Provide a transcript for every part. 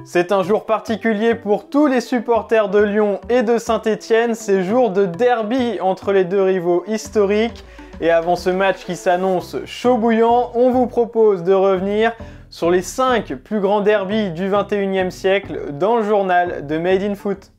C'est un jour particulier pour tous les supporters de Lyon et de Saint-Étienne, c'est jour de derby entre les deux rivaux historiques. Et avant ce match qui s'annonce chaud bouillant, on vous propose de revenir sur les 5 plus grands derbys du 21e siècle dans le journal de Made in Foot.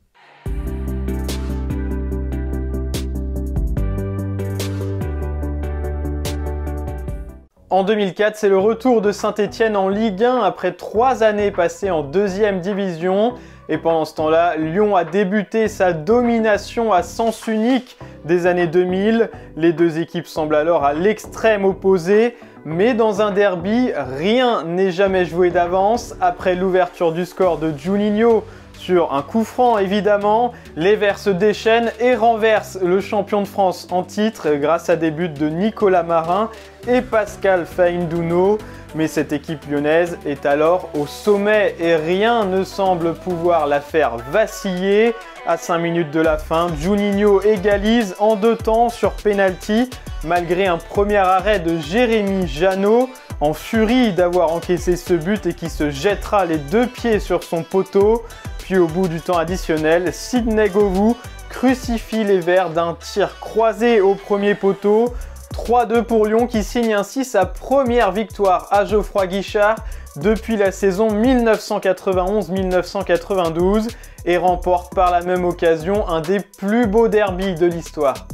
En 2004, c'est le retour de Saint-Étienne en Ligue 1 après 3 années passées en 2e division. Et pendant ce temps-là, Lyon a débuté sa domination à sens unique des années 2000. Les deux équipes semblent alors à l'extrême opposé. Mais dans un derby, rien n'est jamais joué d'avance. Après l'ouverture du score de Juninho sur un coup franc évidemment, les Verts se déchaînent et renversent le champion de France en titre grâce à des buts de Nicolas Marin et Pascal Faïndouno. Mais cette équipe lyonnaise est alors au sommet et rien ne semble pouvoir la faire vaciller. À 5 minutes de la fin, Juninho égalise en 2 temps sur penalty malgré un premier arrêt de Jérémy Janot. En furie d'avoir encaissé ce but et qui se jettera les 2 pieds sur son poteau. Puis au bout du temps additionnel, Sidney Govou crucifie les Verts d'un tir croisé au premier poteau. 3-2 pour Lyon qui signe ainsi sa première victoire à Geoffroy Guichard depuis la saison 1991-1992 et remporte par la même occasion un des plus beaux derbys de l'histoire.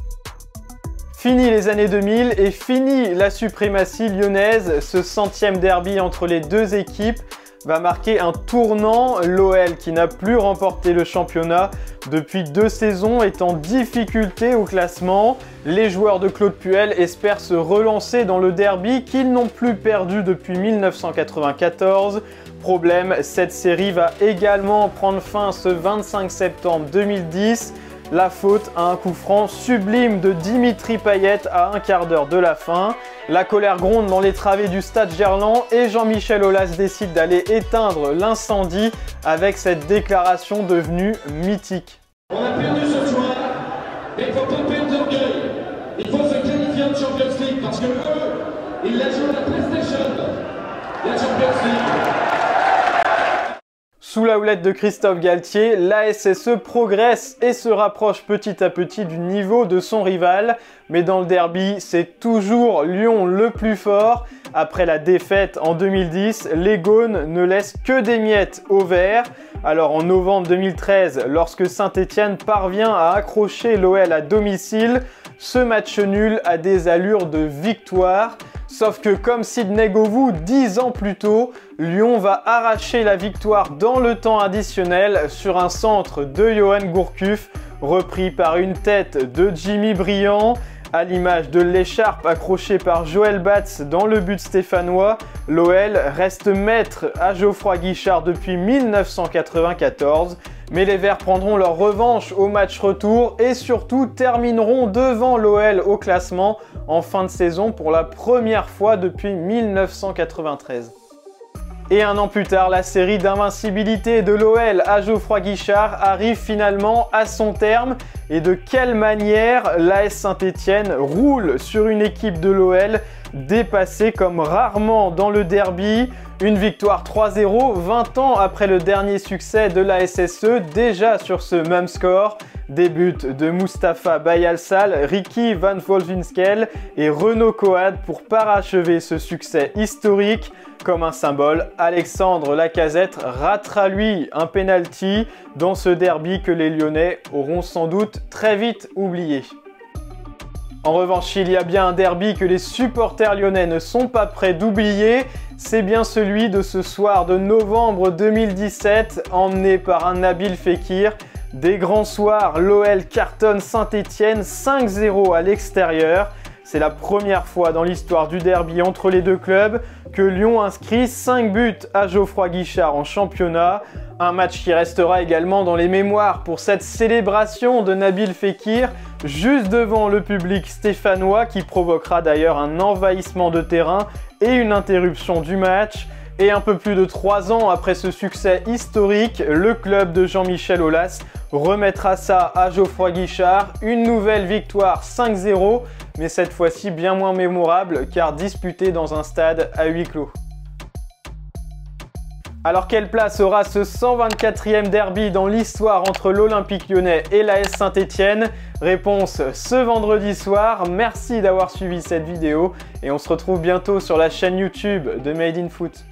Fini les années 2000 et fini la suprématie lyonnaise. Ce 100e derby entre les deux équipes va marquer un tournant. L'OL, qui n'a plus remporté le championnat depuis 2 saisons, est en difficulté au classement. Les joueurs de Claude Puel espèrent se relancer dans le derby qu'ils n'ont plus perdu depuis 1994. Problème, cette série va également prendre fin ce 25 septembre 2010. La faute à un coup franc sublime de Dimitri Payet à un quart d'heure de la fin. La colère gronde dans les travées du stade Gerland et Jean-Michel Aulas décide d'aller éteindre l'incendie avec cette déclaration devenue mythique. On a perdu ce soir, mais il ne faut pas perdre d'orgueil. Il faut se qualifier en Champions League parce que eux, ils la jouent à la PlayStation. La Champions League. Sous la houlette de Christophe Galtier, la SSE progresse et se rapproche petit à petit du niveau de son rival. Mais dans le derby, c'est toujours Lyon le plus fort. Après la défaite en 2010, les Gaunes ne laissent que des miettes aux Verts. Alors en novembre 2013, lorsque Saint-Étienne parvient à accrocher l'OL à domicile, ce match nul a des allures de victoire. Sauf que comme Sidney Govou 10 ans plus tôt, Lyon va arracher la victoire dans le temps additionnel sur un centre de Johan Gourcuff, repris par une tête de Jimmy Briand. À l'image de l'écharpe accrochée par Joël Batz dans le but stéphanois, l'OL reste maître à Geoffroy Guichard depuis 1994. Mais les Verts prendront leur revanche au match retour et surtout termineront devant l'OL au classement en fin de saison pour la première fois depuis 1993. Et un an plus tard, la série d'invincibilité de l'OL à Geoffroy Guichard arrive finalement à son terme. Et de quelle manière l'AS Saint-Étienne roule sur une équipe de l'OL dépassée comme rarement dans le derby. Une victoire 3-0, 20 ans après le dernier succès de la SSE, déjà sur ce même score. Des buts de Mustapha Bayalsal, Ricky Van Volvinskel et Renaud Coad pour parachever ce succès historique. Comme un symbole, Alexandre Lacazette ratera lui un penalty dans ce derby que les Lyonnais auront sans doute très vite oublié. En revanche, il y a bien un derby que les supporters lyonnais ne sont pas prêts d'oublier. C'est bien celui de ce soir de novembre 2017, emmené par un Nabil Fekir. Des grands soirs, l'OL cartonne Saint-Étienne 5-0 à l'extérieur. C'est la première fois dans l'histoire du derby entre les deux clubs que Lyon inscrit 5 buts à Geoffroy Guichard en championnat. Un match qui restera également dans les mémoires pour cette célébration de Nabil Fekir juste devant le public stéphanois qui provoquera d'ailleurs un envahissement de terrain et une interruption du match. Et un peu plus de 3 ans après ce succès historique, le club de Jean-Michel Aulas remettra ça à Geoffroy Guichard. Une nouvelle victoire 5-0, mais cette fois-ci bien moins mémorable car disputée dans un stade à huis clos. Alors quelle place aura ce 124e derby dans l'histoire entre l'Olympique Lyonnais et l'AS Saint-Etienne? Réponse ce vendredi soir. Merci d'avoir suivi cette vidéo et on se retrouve bientôt sur la chaîne YouTube de Made in Foot.